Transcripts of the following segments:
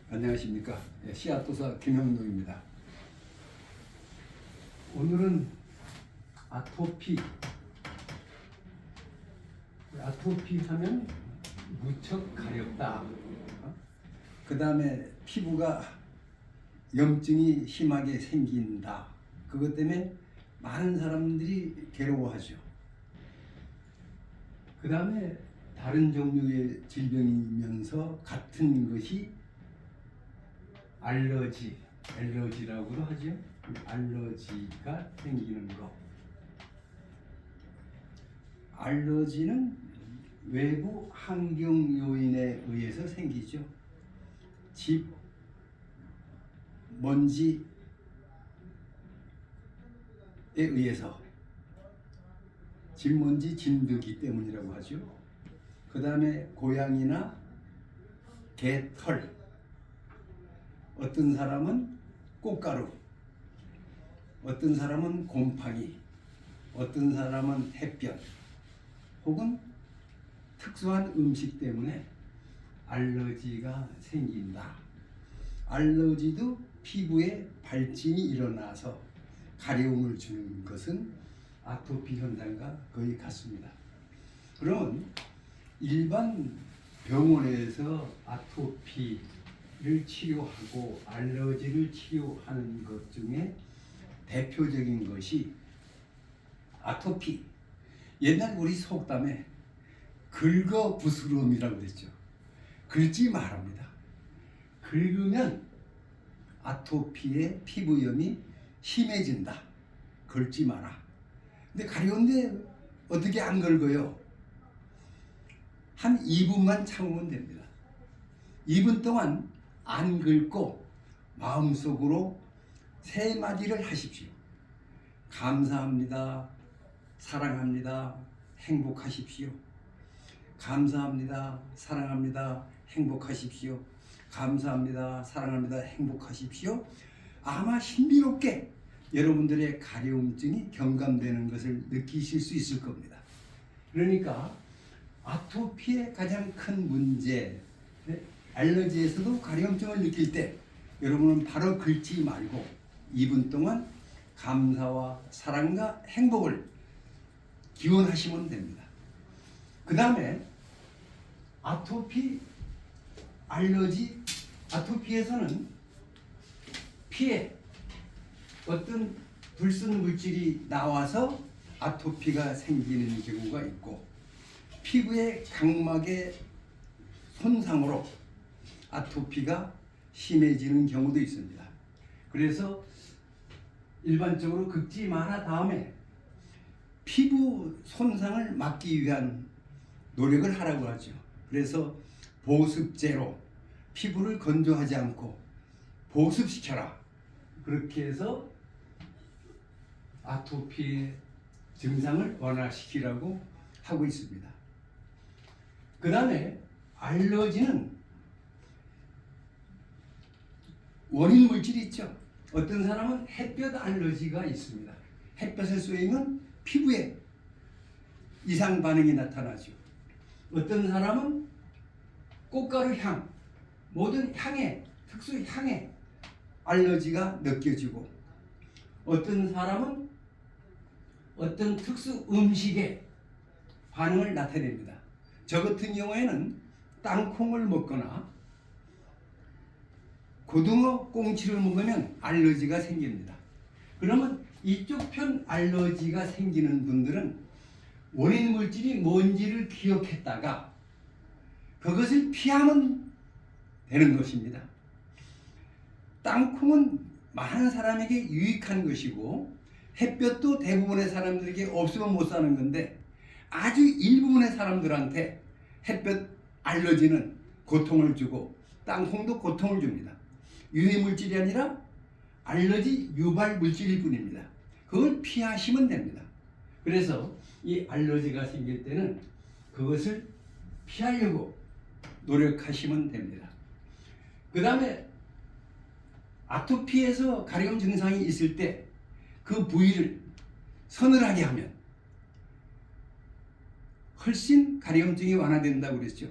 안녕하십니까. 씨앗도사 김형동입니다. 오늘은 아토피 하면 무척 가렵다. 그 다음에 피부가 염증이 심하게 생긴다. 그것 때문에 많은 사람들이 괴로워하죠. 그 다음에 다른 종류의 질병이면서 같은 것이 알러지라고도 하죠. 알러지가 생기는 것. 알러지는 외부 환경 요인에 의해서 생기죠. 집, 먼지에 의해서, 집먼지 진드기 때문이라고 하죠. 그 다음에 고양이나 개 털, 어떤 사람은 꽃가루, 어떤 사람은 곰팡이, 어떤 사람은 햇볕, 혹은 특수한 음식 때문에 알러지가 생긴다. 알러지도 피부에 발진이 일어나서 가려움을 주는 것은 아토피 현상과 거의 같습니다. 그러면 일반 병원에서 아토피를 치료하고 알러지를 치료하는 것 중에 대표적인 것이 아토피. 옛날 우리 속담에 긁어부스럼이라고 그랬죠. 긁지 말합니다. 긁으면 아토피의 피부염이 심해진다. 긁지 마라. 근데 가려운데 어떻게 안 긁어요? 한 2분만 참으면 됩니다. 2분 동안 안 긁고 마음속으로 3마디를 하십시오. 감사합니다. 사랑합니다. 행복하십시오. 감사합니다. 사랑합니다. 행복하십시오. 감사합니다. 사랑합니다. 행복하십시오. 아마 신비롭게 여러분들의 가려움증이 경감되는 것을 느끼실 수 있을 겁니다. 그러니까 아토피의 가장 큰 문제, 알러지에서도 가려움증을 느낄 때 여러분은 바로 긁지 말고 2분 동안 감사와 사랑과 행복을 기원하시면 됩니다. 그 다음에 아토피에서는 피에 어떤 불순 물질이 나와서 아토피가 생기는 경우가 있고, 피부의 각막의 손상으로 아토피가 심해지는 경우도 있습니다. 그래서 일반적으로 긁지 마라 다음에 피부 손상을 막기 위한 노력을 하라고 하죠. 그래서 보습제로 피부를 건조하지 않고 보습시켜라. 그렇게 해서 아토피의 증상을 완화시키라고 하고 있습니다. 그 다음에 알러지는 원인 물질이 있죠. 어떤 사람은 햇볕 알러지가 있습니다. 햇볕을 쏘이면 피부에 이상 반응이 나타나죠. 어떤 사람은 꽃가루 향, 모든 향에, 특수 향에 알러지가 느껴지고, 어떤 사람은 어떤 특수 음식에 반응을 나타냅니다. 저 같은 경우에는 땅콩을 먹거나 고등어 꽁치를 먹으면 알러지가 생깁니다. 그러면 이쪽 편 알러지가 생기는 분들은 원인 물질이 뭔지를 기억했다가 그것을 피하면 되는 것입니다. 땅콩은 많은 사람에게 유익한 것이고, 햇볕도 대부분의 사람들에게 없으면 못 사는 건데, 아주 일부분의 사람들한테 햇볕 알러지는 고통을 주고 땅콩도 고통을 줍니다. 유해 물질이 아니라 알러지 유발 물질일 뿐입니다. 그걸 피하시면 됩니다. 그래서 이 알러지가 생길 때는 그것을 피하려고 노력하시면 됩니다. 그 다음에 아토피에서 가려움 증상이 있을 때 그 부위를 서늘하게 하면 훨씬 가려움증이 완화된다고 그랬죠.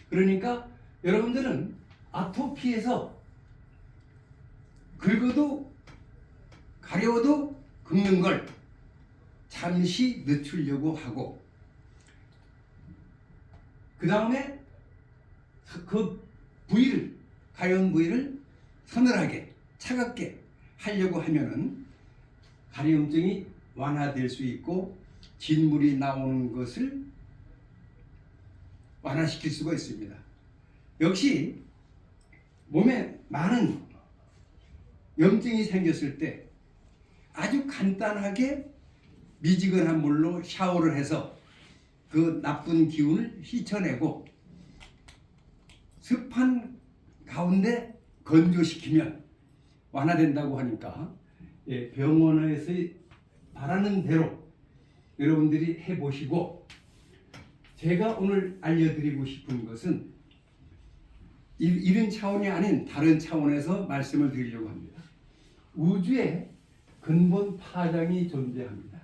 그러니까 여러분들은 아토피에서 긁어도 가려워도 긁는 걸 잠시 늦추려고 하고, 그 다음에 그 부위를, 가려운 부위를 서늘하게 차갑게 하려고 하면은 가려움증이 완화될 수 있고 진물이 나오는 것을 완화시킬 수가 있습니다. 역시 몸에 많은 염증이 생겼을 때 아주 간단하게 미지근한 물로 샤워를 해서 그 나쁜 기운을 씻어내고 습한 가운데 건조시키면 완화된다고 하니까 병원에서 바라는 대로 여러분들이 해보시고, 제가 오늘 알려드리고 싶은 것은 이런 차원이 아닌 다른 차원에서 말씀을 드리려고 합니다. 우주에 근본 파장이 존재합니다.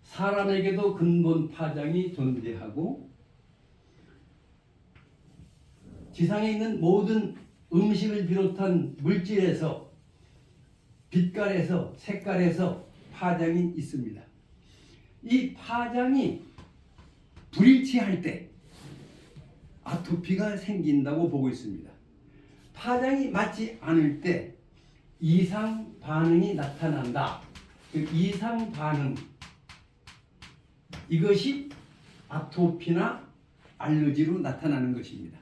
사람에게도 근본 파장이 존재하고 지상에 있는 모든 음식을 비롯한 물질에서, 빛깔에서, 색깔에서 파장이 있습니다. 이 파장이 불일치할 때 아토피가 생긴다고 보고 있습니다. 파장이 맞지 않을 때 이상 반응이 나타난다. 그 이상 반응, 이것이 아토피나 알러지로 나타나는 것입니다.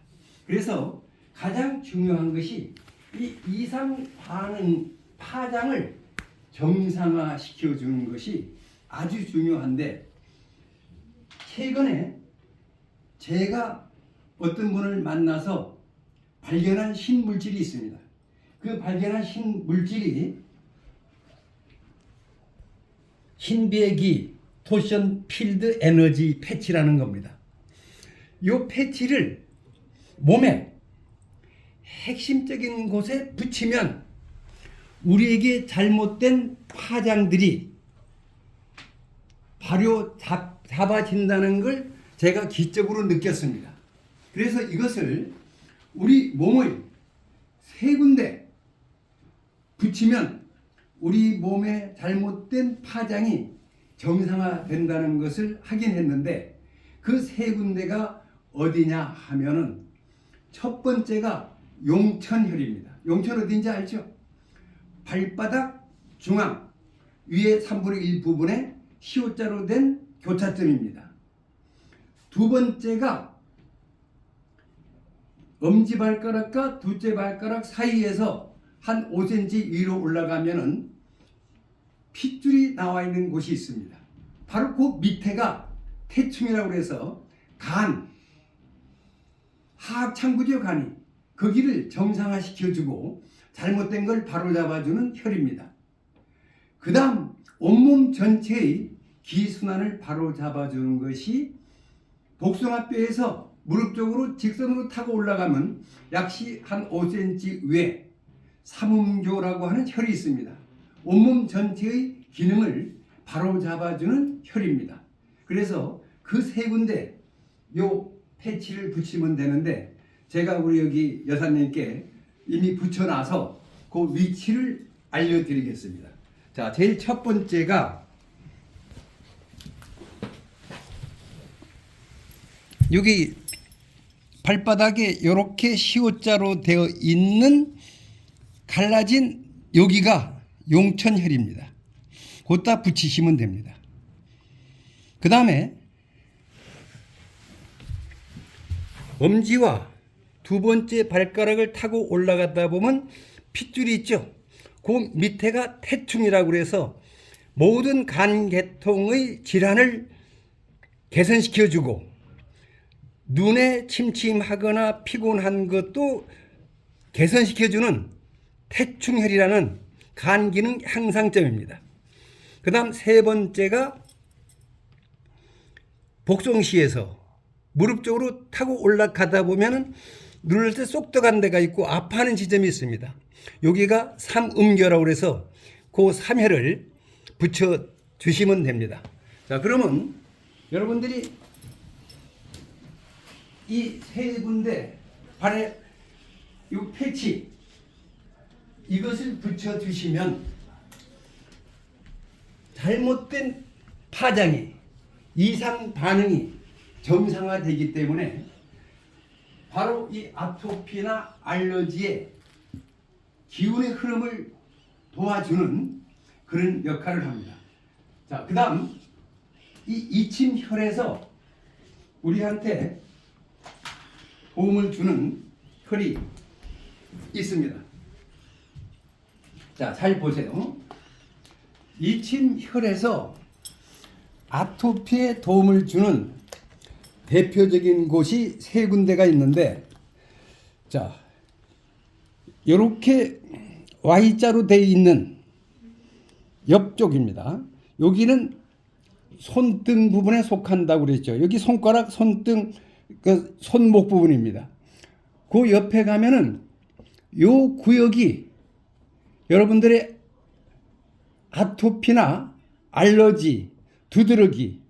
그래서 가장 중요한 것이 이 이상 반응 파장을 정상화 시켜주는 것이 아주 중요한데, 최근에 제가 어떤 분을 만나서 발견한 신물질이 있습니다. 그 발견한 신물질이 신비의 토션 필드 에너지 패치라는 겁니다. 이 패치를 몸에 핵심적인 곳에 붙이면 우리에게 잘못된 파장들이 바로 잡아진다는 걸 제가 기적으로 느꼈습니다. 그래서 이것을 우리 몸의 세 군데 붙이면 우리 몸에 잘못된 파장이 정상화된다는 것을 확인했는데, 그 세 군데가 어디냐 하면은 첫 번째가 용천혈입니다. 용천 어딘지 알죠? 발바닥 중앙 위에 3분의 1 부분에 시옷자로 된 교차점입니다. 두 번째가 엄지발가락과 둘째 발가락 사이에서 한 5cm 위로 올라가면은 핏줄이 나와 있는 곳이 있습니다. 바로 그 밑에가 태충이라고 해서 간, 하악창구죠. 간이 거기를 정상화시켜주고 잘못된 걸 바로잡아주는 혈입니다. 그 다음 온몸 전체의 기순환을 바로잡아주는 것이 복숭아뼈에서 무릎 쪽으로 직선으로 타고 올라가면 약시 한 5cm 위에 삼음교라고 하는 혈이 있습니다. 온몸 전체의 기능을 바로잡아주는 혈입니다. 그래서 그 세 군데 요 패치를 붙이면 되는데, 제가 우리 여기 여사님께 이미 붙여놔서 그 위치를 알려드리겠습니다. 자, 제일 첫 번째가 여기 발바닥에 이렇게 시옷자로 되어 있는 갈라진 여기가 용천혈입니다. 곧다 붙이시면 됩니다. 그 다음에 엄지와 두 번째 발가락을 타고 올라가다 보면 핏줄이 있죠. 그 밑에가 태충이라고 해서 모든 간계통의 질환을 개선시켜주고 눈에 침침하거나 피곤한 것도 개선시켜주는 태충혈이라는 간기능 향상점입니다. 그 다음 세 번째가 복송시에서 무릎 쪽으로 타고 올라가다 보면 누를 때 쏙 들어간 데가 있고 아파하는 지점이 있습니다. 여기가 삼음교라고 해서 그 삼혈을 붙여주시면 됩니다. 자, 그러면 여러분들이 이 세 군데 발에 이 패치 이것을 붙여주시면 잘못된 파장이 이상 반응이 정상화되기 때문에 바로 이 아토피나 알러지의 기운의 흐름을 도와주는 그런 역할을 합니다. 자, 그 다음 이 이침혈에서 우리한테 도움을 주는 혈이 있습니다. 자, 잘 보세요. 이침혈에서 아토피에 도움을 주는 대표적인 곳이 세 군데가 있는데, 자, 이렇게 Y자로 되어 있는 옆쪽입니다. 여기는 손등 부분에 속한다고 그랬죠. 여기 손가락, 손등, 그 손목 부분입니다. 그 옆에 가면은 요 구역이 여러분들의 아토피나 알러지, 두드러기,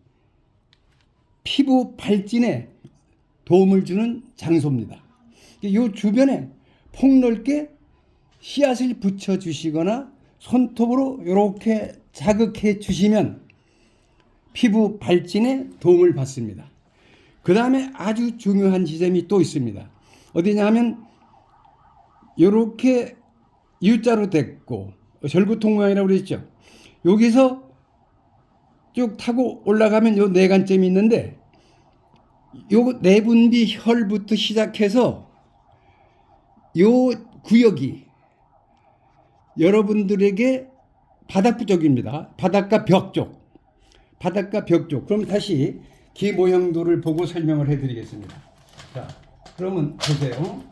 피부 발진에 도움을 주는 장소입니다. 이 주변에 폭넓게 씨앗을 붙여 주시거나 손톱으로 이렇게 자극해 주시면 피부 발진에 도움을 받습니다. 그 다음에 아주 중요한 지점이 또 있습니다. 어디냐 하면 이렇게 U자로 됐고 절구통 모양이라고 그랬죠. 여기서 쭉 타고 올라가면 요 내관점이 있는데 요 내분비 혈부터 시작해서 요 구역이 여러분들에게 바닥부 쪽입니다. 바닥과 벽 쪽. 바닥과 벽 쪽. 그럼 다시 기 모형도를 보고 설명을 해드리겠습니다. 자, 그러면 보세요.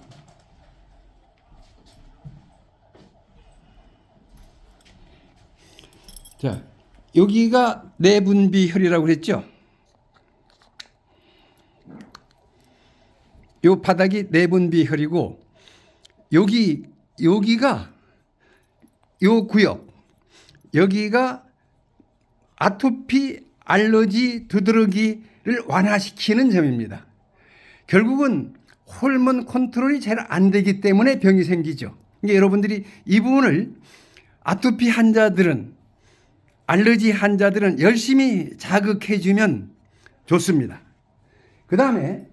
자, 여기가 내분비혈이라고 그랬죠. 요 바닥이 내분비혈이고 여기가 요 구역, 여기가 아토피, 알러지, 두드러기를 완화시키는 점입니다. 결국은 호르몬 컨트롤이 잘 안 되기 때문에 병이 생기죠. 그러니까 여러분들이 이 부분을 아토피 환자들은, 알러지 환자들은 열심히 자극해 주면 좋습니다. 그 다음에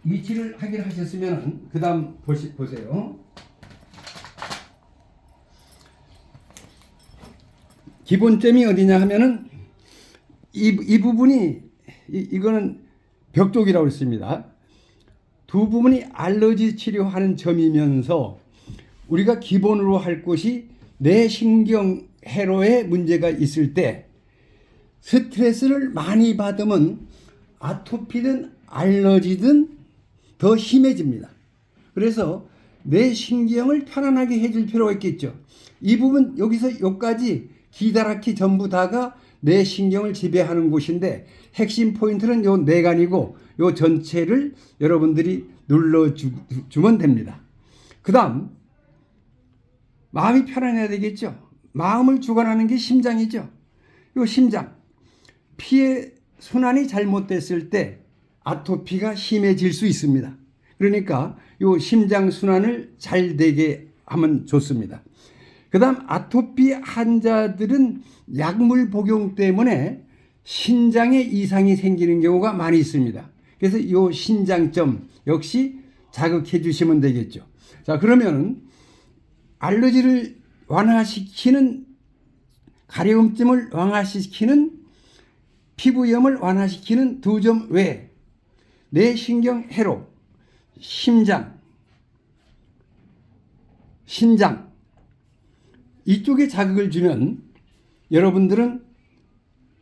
위치를 확인하셨으면 그 다음 보세요. 기본점이 어디냐 하면은 이 부분이 이거는 벽 쪽이라고 했습니다. 두 부분이 알러지 치료하는 점이면서 우리가 기본으로 할 것이 뇌신경 회로에 문제가 있을 때 스트레스를 많이 받으면 아토피든 알러지든 더 심해집니다. 그래서 뇌신경을 편안하게 해줄 필요가 있겠죠. 이 부분 여기서 여기까지 기다랗게 전부 다가 뇌신경을 지배하는 곳인데 핵심 포인트는 요 뇌관이고 요 전체를 여러분들이 눌러주면 됩니다. 그 다음 마음이 편안해야 되겠죠. 마음을 주관하는 게 심장이죠. 요 심장. 피의 순환이 잘못됐을 때 아토피가 심해질 수 있습니다. 그러니까 요 심장 순환을 잘 되게 하면 좋습니다. 그 다음 아토피 환자들은 약물 복용 때문에 신장에 이상이 생기는 경우가 많이 있습니다. 그래서 이 신장점 역시 자극해 주시면 되겠죠. 자, 그러면 알러지를 완화시키는, 가려움증을 완화시키는, 피부염을 완화시키는 두 점 외에 뇌신경 회로, 심장, 신장 이쪽에 자극을 주면 여러분들은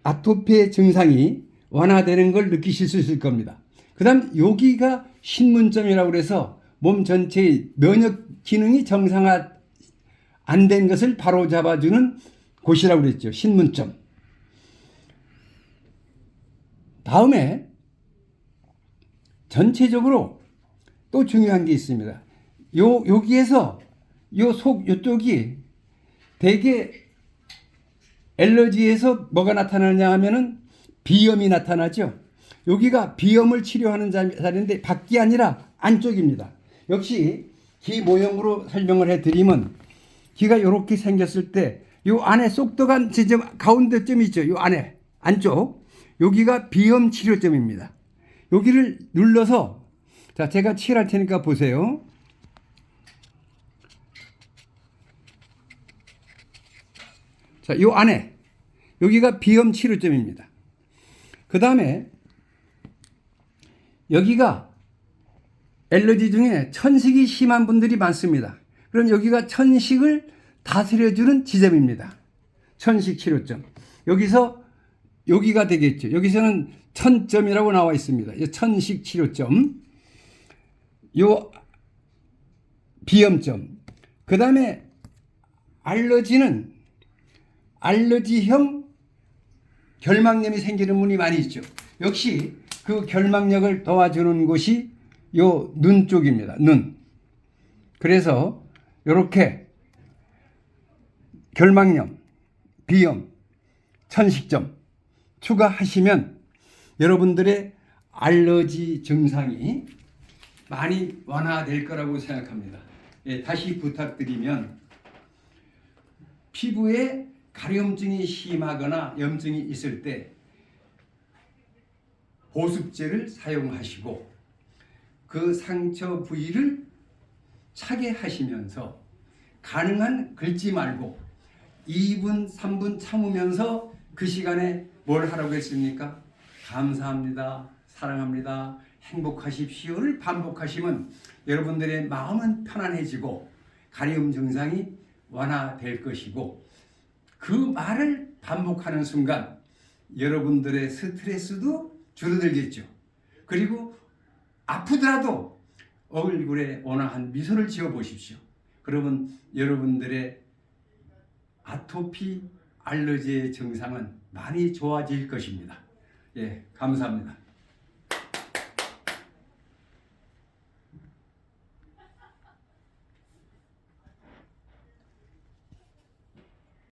아토피의 증상이 완화되는 걸 느끼실 수 있을 겁니다. 그 다음 여기가 신문점이라고 그래서 몸 전체의 면역 기능이 정상화 안 된 것을 바로 잡아주는 곳이라고 그랬죠. 신문점. 다음에 전체적으로 또 중요한 게 있습니다. 여기에서 요쪽이 대개 알러지에서 뭐가 나타나냐 하면은 비염이 나타나죠. 여기가 비염을 치료하는 자리인데 밖이 아니라 안쪽입니다. 역시 귀 모형으로 설명을 해드리면 귀가 이렇게 생겼을 때 이 안에 쏙 들어간 지점 가운데점이 있죠. 이 안에 안쪽 여기가 비염 치료점입니다. 여기를 눌러서 자 제가 칠할 테니까 보세요. 자, 이 안에 여기가 비염 치료점입니다. 그 다음에 여기가 알러지 중에 천식이 심한 분들이 많습니다. 그럼 여기가 천식을 다스려주는 지점입니다. 천식 치료점. 여기서 여기가 되겠죠. 여기서는 천점이라고 나와 있습니다. 이 천식 치료점. 요 비염점. 그 다음에 알러지는 알러지형 결막염이 생기는 분이 많이 있죠. 역시 그 결막력을 도와주는 곳이 요 눈 쪽입니다. 눈. 그래서 이렇게 결막염, 비염, 천식점 추가하시면 여러분들의 알러지 증상이 많이 완화될 거라고 생각합니다. 예, 다시 부탁드리면 피부에 가려움증이 심하거나 염증이 있을 때 보습제를 사용하시고 그 상처 부위를 차게 하시면서 가능한 긁지 말고 2분, 3분 참으면서 그 시간에 뭘 하라고 했습니까? 감사합니다. 사랑합니다. 행복하십시오를 반복하시면 여러분들의 마음은 편안해지고 가려움 증상이 완화될 것이고 그 말을 반복하는 순간 여러분들의 스트레스도 줄어들겠죠. 그리고 아프더라도 얼굴에 온화한 미소를 지어 보십시오. 그러면 여러분들의 아토피 알러지의 증상은 많이 좋아질 것입니다. 예, 감사합니다.